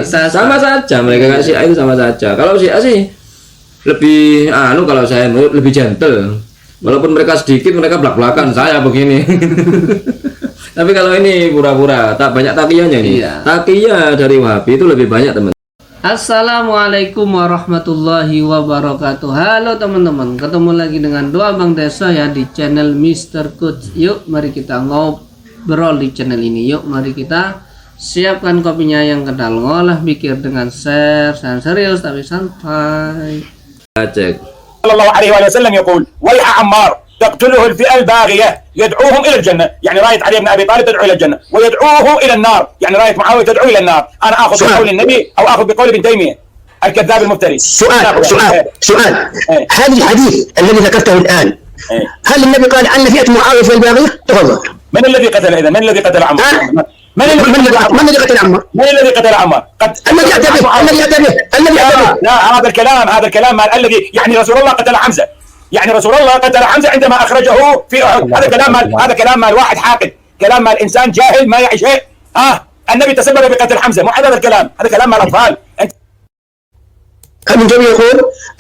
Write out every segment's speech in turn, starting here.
mayoritas sama saja, mereka nggak Syiah itu sama saja. Kalau Syiah sih lebih kalau saya menurut lebih gentle. Walaupun mereka sedikit, mereka belak-belakan saya begini. Tapi kalau ini pura-pura, tak banyak takiyahnya nih. Iya. Takiyah dari Wahabi itu lebih banyak, teman. Assalamualaikum warahmatullahi wabarakatuh. Halo teman-teman, ketemu lagi dengan Doa Bang Desa ya di channel Mr. Coach. Yuk mari kita ngobrol di channel ini. Yuk mari kita siapkan kopinya yang kental, ngolah pikir dengan share serius tapi santai. Cek. Sallallahu alaihi wasallam يقول ويح عمار تقتله الفئة الباغية يدعوهم إلى الجنة، يعني راية علي بن أبي طالب تدعو إلى الجنة ويدعوه إلى النار، يعني راية معاوية تدعو إلى النار. أنا آخذ بقول النبي أو آخذ بقول ابن تيمية الكذاب المفتري. سؤال هذا الحديث الذي ذكرته الآن هل النبي قال أن فئة معاوية في الباغية؟ تفضل. من الذي قتل إذا؟ من الذي قتل عمار؟ من الذي قتل عمار؟ من الذي قتل عمار؟ الذي يعتبر لا، هذا الكلام الذي يعني رسول الله قتل حمزة، يعني رسول الله قتل حمزة عندما أخرجه في أحد. هذا كلام مال واحد حاقد، كلام مال إنسان جاهل ما يعي شيء. النبي تسبب بقتل حمزة، مو هذا الكلام، هذا كلام مال أطفال. ابن تيمية يقول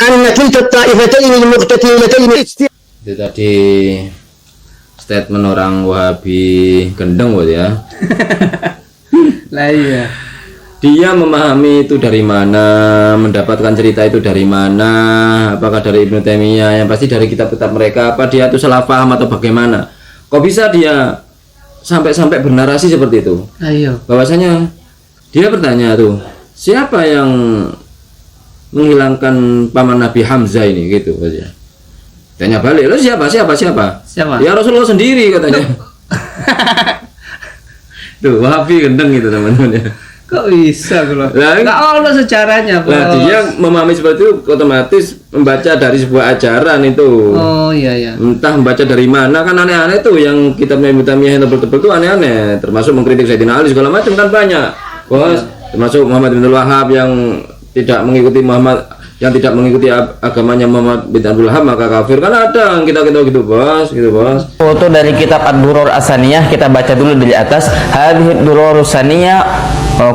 أن كلتا الطائفتين المقتتلتين. Itu tadi statement orang Wahabi gendeng buat ya. Lah iya. Dia memahami itu dari mana, mendapatkan cerita itu dari mana, apakah dari Ibnu Taimiyah, yang pasti dari kitab-kitab mereka, apa dia itu salah paham atau bagaimana? Kok bisa dia sampai bernarasi seperti itu? Ayo. Bahwasanya dia bertanya tuh, siapa yang menghilangkan paman Nabi Hamzah ini gitu aja. Tanya balik, lo siapa? Ya Rasulullah sendiri katanya. Tuh Wahabi gendeng gitu teman-teman ya. Kok bisa kalau nggak ada sejarahnya, Bos. Nah, dia memahami seperti itu otomatis membaca dari sebuah ajaran itu. Oh iya. Entah membaca dari mana, kan aneh-aneh tuh yang kitabnya Ibnu Taimiyah yang tebel-tebel tuh aneh-aneh, termasuk mengkritik Sayyidina Ali segala macam kan banyak, Bos. Termasuk Muhammad bin Wahab yang tidak mengikuti agamanya Muhammad bin Abdul Wahab maka kafir, kan ada kita gitu bos. Foto dari kitab Ad-Duror As-Saniyah kita baca dulu dari atas. Hadhihi Ad-Duror As-Saniyah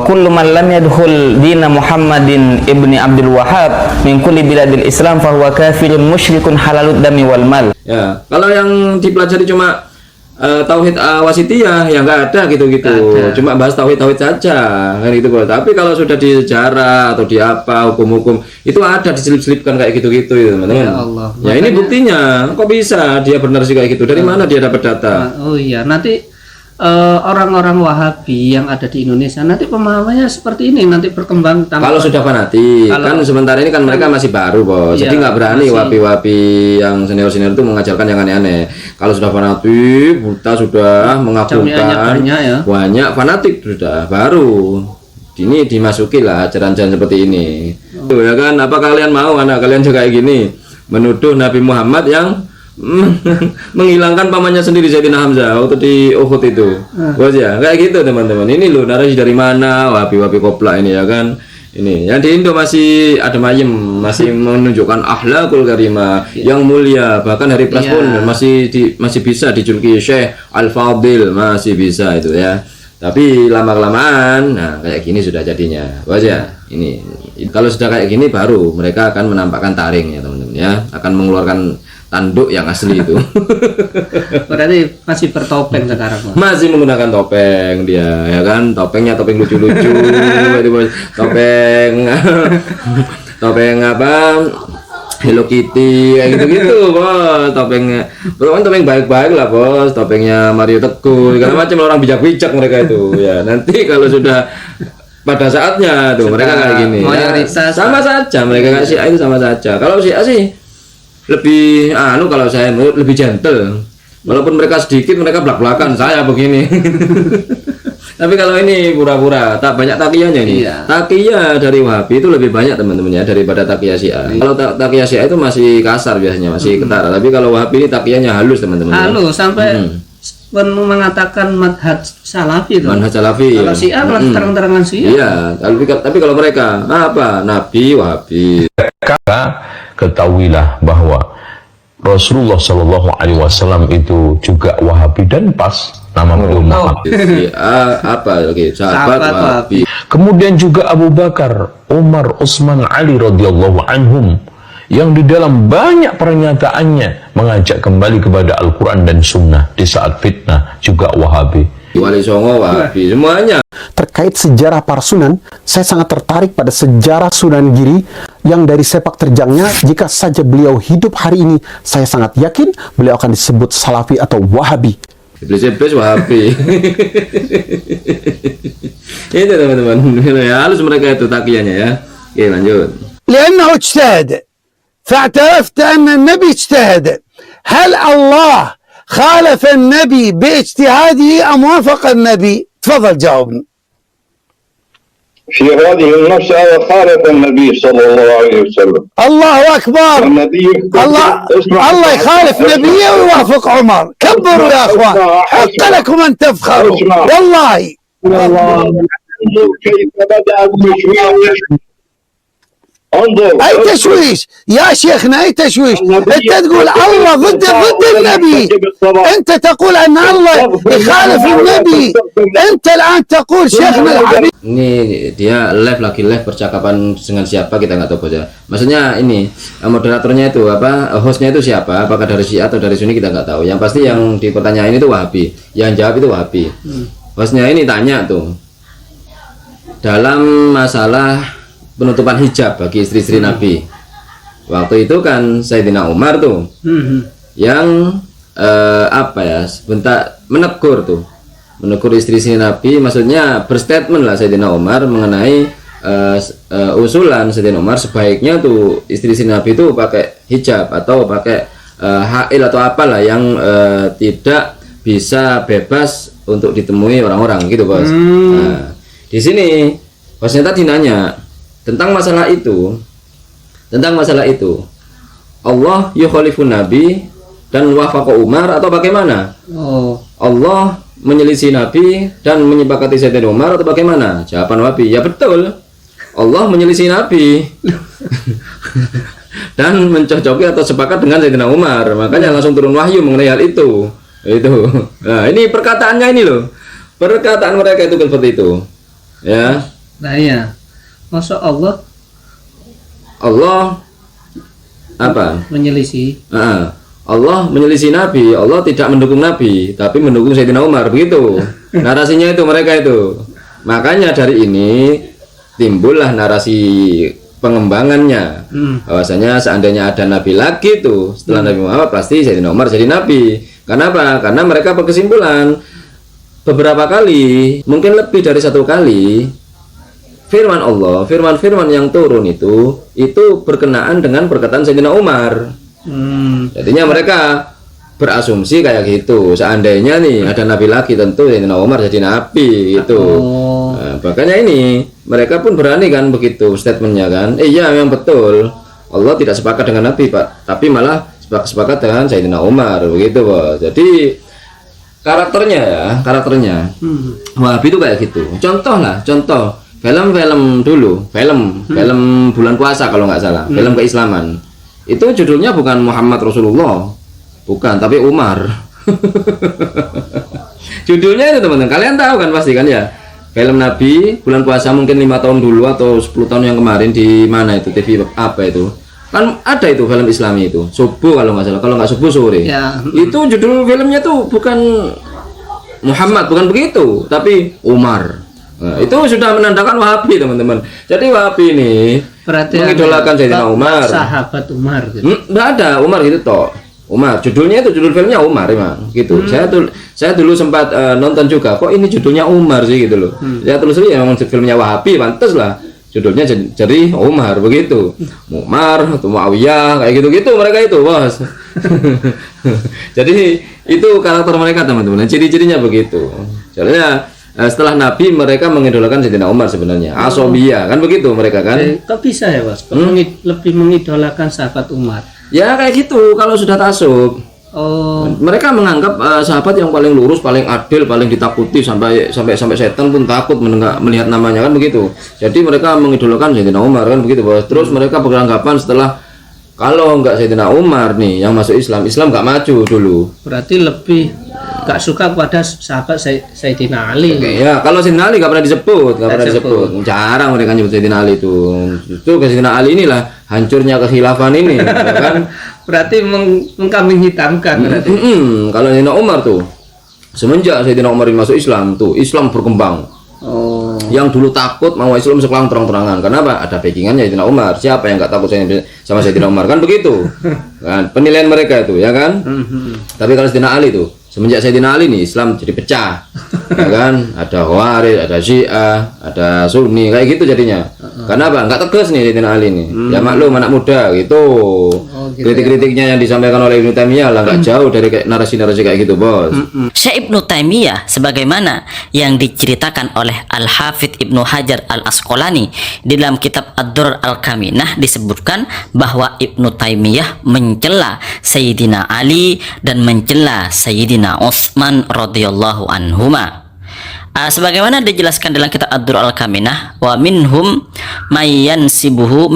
kullu man lam yadkhul dina Muhammadin ibni Abdul Wahhab min kulli biladil Islam fahuwa kafirun musyrikun halalud dami wal mal. Ya, kalau yang dipelajari cuma tauhid wasitiyah ya nggak ada gitu-gitu. Cuma bahas tauhid saja kan itu bos. Tapi kalau sudah di sejarah atau di apa hukum-hukum itu ada diselip-selipkan kayak gitu-gitu ya, teman-teman. Ya Allah. Ya makanya, ini buktinya. Kok bisa dia benar sih kayak gitu? Dari mana dia dapat data? Oh iya, nanti orang-orang Wahabi yang ada di Indonesia nanti pemahamannya seperti ini, nanti berkembang kalau sudah fanatik. Kan sementara ini kan mereka masih baru bos, iya, jadi nggak berani Wahabi yang senior itu mengajarkan yang aneh-aneh. Kalau sudah fanatik, buta sudah mengagumkan banyak fanatik sudah baru ini dimasuki lah ajaran-ajaran seperti ini. Tuh ya kan, apa kalian mau anak kalian juga kayak gini menuduh Nabi Muhammad yang menghilangkan pamannya sendiri Sayyidina Hamzah waktu di Uhud itu. Bos ya, kayak gitu teman-teman. Ini loh narasi dari mana? Wahabi koplak ini ya kan. Ini yang di Indo masih ada mayem, masih menunjukkan akhlakul karimah yang mulia, bahkan hari Pras pun masih bisa dijuluki Syekh Al-Fadil, masih bisa itu ya. Tapi lama-kelamaan nah kayak gini sudah jadinya. Bos ya, ini kalau sudah kayak gini baru mereka akan menampakkan taring ya teman-teman ya, akan mengeluarkan tanduk yang asli itu. Berarti masih bertopeng sekarang, Bos. Masih menggunakan topeng dia ya kan, topengnya topeng lucu-lucu itu bos, topeng apa Hello Kitty kayak gitu-gitu bos, topengnya bukan topeng baik-baik lah bos, topengnya Mario Teguh segala macam, orang bijak-bijak mereka itu ya. Nanti kalau sudah pada saatnya tuh mereka kayak gini ya, sama saja mereka nggak Syiah itu sama saja. Kalau Syiah sih lebih kalau saya menurut lebih gentle. Walaupun mereka sedikit, mereka belak-belakan saya begini. Tapi kalau ini pura-pura, tak banyak takiyahnya nih. Iya. Takiyah dari Wahabi itu lebih banyak teman-teman ya daripada takiyah Syiah. Kalau takiyah Syiah itu masih kasar biasanya, masih ketara. Tapi kalau Wahabi ini takiyahnya halus teman-teman. Halus sampai mengatakan manhaj salafi itu. Manhaj salafi. Kalau Syiah malah terang-terangan Syiah. Iya, tapi kalau mereka apa? Nabi Wahabi. Ketahuilah bahwa Rasulullah Shallallahu Alaihi Wasallam itu juga Wahabi dan pas nama beliau Muhammad. Apa? Oke, sahabat Wahabi. Kemudian juga Abu Bakar, Umar, Utsman, Ali radhiyallahu anhum yang di dalam banyak pernyataannya mengajak kembali kepada Al-Quran dan Sunnah di saat fitnah juga Wahabi. Wali Songo, Wahabi, semuanya. Terkait sejarah para sunan, saya sangat tertarik pada sejarah Sunan Giri yang dari sepak terjangnya, jika saja beliau hidup hari ini, saya sangat yakin beliau akan disebut Salafi atau Wahabi. Iblis Wahabi. Itu teman-teman, ya, halus mereka itu takiannya ya. Oke, lanjut. لأنه اجتهد فاعترفت أن النبي اجتهد هل الله خالف النبي باجتهاده أم وافق النبي تفضل جاوبني في هذه المسألة خالف النبي صلى الله عليه وسلم الله أكبر النبي الله يخالف نبيه ويوافق عمر كبروا يا أخوان حق لكم أن تفخروا والله انظر كيف بدأ التشويش انظر أي تشويش يا شيخنا أي تشويش أنت تقول الله ضد النبي أنت تقول أن الله يخالف النبي أنت الآن تقول شيخنا الحبيب. Ini dia live percakapan dengan siapa kita nggak tahu bos ya. Maksudnya ini moderatornya itu apa, hostnya itu siapa, apakah dari Syiah atau dari Sunni kita nggak tahu. Yang pasti yang dipertanyain itu Wahabi, yang jawab itu Wahabi. Hostnya ini tanya tuh dalam masalah penutupan hijab bagi istri-istri Nabi. Waktu itu kan Sayyidina Umar tuh yang apa ya, sebentar menegur istri-istri Nabi, maksudnya berstatement lah Sayyidina Umar mengenai usulan Sayyidina Umar sebaiknya tuh istri-istri Nabi itu pakai hijab atau pakai hail atau apalah yang tidak bisa bebas untuk ditemui orang-orang gitu bos. Nah, di sini bosnya tadi nanya tentang masalah itu, Allah yukhalifun Nabi dan wafaqa Umar atau bagaimana? Allah menyelisih Nabi dan menyepakati Sayyidina Umar atau bagaimana? Jawaban Wahabi, ya betul, Allah menyelisih Nabi dan mencocoki atau sepakat dengan Sayyidina Umar, makanya langsung turun wahyu mengenai hal itu. Nah, ini perkataannya ini loh, perkataan mereka itu seperti itu ya. Nah iya, masa Allah apa? Menyelisih. Allah menyelisih Nabi, Allah tidak mendukung Nabi, tapi mendukung Sayyidina Umar, begitu. Narasinya itu mereka itu. Makanya dari ini timbullah narasi pengembangannya. Bahwasanya seandainya ada Nabi lagi tuh setelah Nabi Muhammad, pasti Sayyidina Umar jadi Nabi. Kenapa? Karena mereka berkesimpulan beberapa kali, mungkin lebih dari satu kali, firman Allah, firman-firman yang turun itu berkenaan dengan perkataan Sayyidina Umar. Jadinya mereka berasumsi kayak gitu. Seandainya nih ada Nabi lagi, tentu Sayyidina Umar jadi Nabi gitu. Nah, makanya ini mereka pun berani kan begitu statementnya kan. Iya memang betul, Allah tidak sepakat dengan Nabi Pak, tapi malah sepakat dengan Sayyidina Umar begitu bos. Jadi karakternya Wahabi itu kayak gitu. Contoh film dulu, film bulan puasa kalau nggak salah, film keislaman itu judulnya bukan Muhammad Rasulullah, bukan, tapi Umar. Judulnya itu teman-teman, kalian tahu kan pasti kan ya, film Nabi bulan puasa mungkin 5 tahun dulu atau 10 tahun yang kemarin di mana itu TV apa itu kan ada itu film Islami itu subuh kalau nggak salah, kalau nggak subuh sore ya. Itu judul filmnya tuh bukan Muhammad, bukan begitu, tapi Umar. Nah, itu sudah menandakan Wahabi teman-teman. Jadi Wahabi ini mengidolakan Sayyidina Umar, sahabat Umar gitu. Nggak ada Umar gitu toh. Umar, judulnya itu judul filmnya Umar emang gitu. Saya dulu sempat nonton juga, kok ini judulnya Umar sih gitu loh. Saya telusuri emang filmnya Wahabi, pantas lah judulnya jadi Umar begitu. Umar atau Muawiyah kayak gitu-gitu mereka itu bos. Jadi itu karakter mereka teman-teman, ciri-cirinya begitu. Soalnya setelah Nabi mereka mengidolakan Sayyidina Umar sebenarnya, asobiyah kan begitu mereka kan. Kok bisa ya bos? Lebih mengidolakan sahabat Umar? Ya kayak gitu kalau sudah tasuk. Mereka menganggap sahabat yang paling lurus, paling adil, paling ditakuti, sampai setan pun takut melihat namanya kan begitu. Jadi mereka mengidolakan Sayyidina Umar kan begitu bos. Terus mereka beranggapan setelah Kalau enggak Sayyidina Umar nih yang masuk Islam, Islam enggak maju dulu. Berarti lebih gak suka kepada sahabat Sayyidina Ali. Oke, ya, kalau Sayyidina Ali enggak pernah disebut, Jarang mereka nyebut Sayyidina Ali itu. Itu Sayyidina Ali inilah hancurnya kekhilafan ini, ya kan? Berarti mengkambing hitamkan berarti. Kalau Sayyidina Umar tuh semenjak Sayyidina Umar masuk Islam tuh Islam berkembang. Yang dulu takut mau Islam sekarang terang-terangan. Kenapa? Ada backingannya Sayyidina Umar. Siapa yang nggak takut sama Sayyidina Umar? Kan begitu. Kan penilaian mereka itu, ya kan? Tapi kalau Sayyidina Ali tuh semenjak Sayyidina Ali nih Islam jadi pecah. Ya kan? Ada Khawarij, ada Syiah, ada Sunni kayak gitu jadinya. Kenapa? Nggak tegas nih Sayyidina Ali nih. Ya maklum anak muda gitu. Kritik-kritiknya yang disampaikan oleh Ibnu Taimiyah lah nggak jauh dari narasi-narasi kayak gitu, Bos. Syekh Ibnu Taimiyah sebagaimana yang diceritakan oleh Al-Hafidz Ibnu Hajar Al-Asqalani di dalam kitab Ad-Durar Al-Kaminah disebutkan bahwa Ibnu Taimiyah mencela Sayyidina Ali dan mencela Sayyidina Utsman radhiyallahu anhuma. Sebagaimana dijelaskan dalam kitab Ad-Durar Al-Kaminah, wa minhum mayyunsibuhu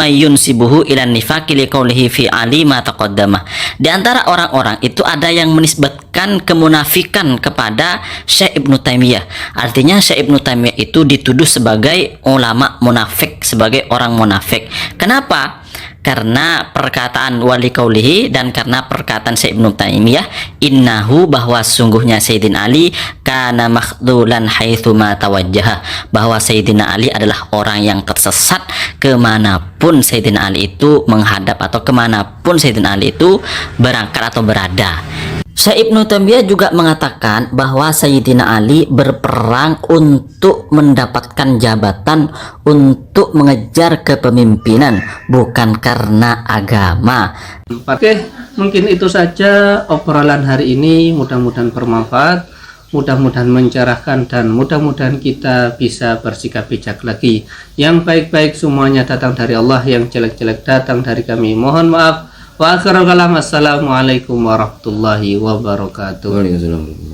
ila nifaqi liqaulihi fi ali ma taqaddama. Di antara orang-orang itu ada yang menisbatkan kemunafikan kepada Syekh Ibnu Taimiyah. Artinya Syekh Ibnu Taimiyah itu dituduh sebagai ulama munafik, sebagai orang munafik. Kenapa? Karena perkataan wali kaulihi dan karena perkataan Syekh Ibnu Taimiyah, innahu, bahwa sungguhnya Sayyidina Ali kana makhdulan haitsu ma tawajjaha, bahwa Sayyidina Ali adalah orang yang tersesat kemanapun Sayyidina Ali itu menghadap atau kemanapun Sayyidina Ali itu berangkat atau berada. Syekh Ibnu Taimiyah juga mengatakan bahwa Sayyidina Ali berperang untuk mendapatkan jabatan, untuk mengejar kepemimpinan, bukan karena agama. Oke, mungkin itu saja obrolan hari ini. Mudah-mudahan bermanfaat, mudah-mudahan mencerahkan, dan mudah-mudahan kita bisa bersikap bijak lagi. Yang baik-baik semuanya datang dari Allah, yang jelek-jelek datang dari kami. Mohon maaf. Wa akhirul kalam, assalamualaikum warahmatullahi wabarakatuh. Waalaikumsalam.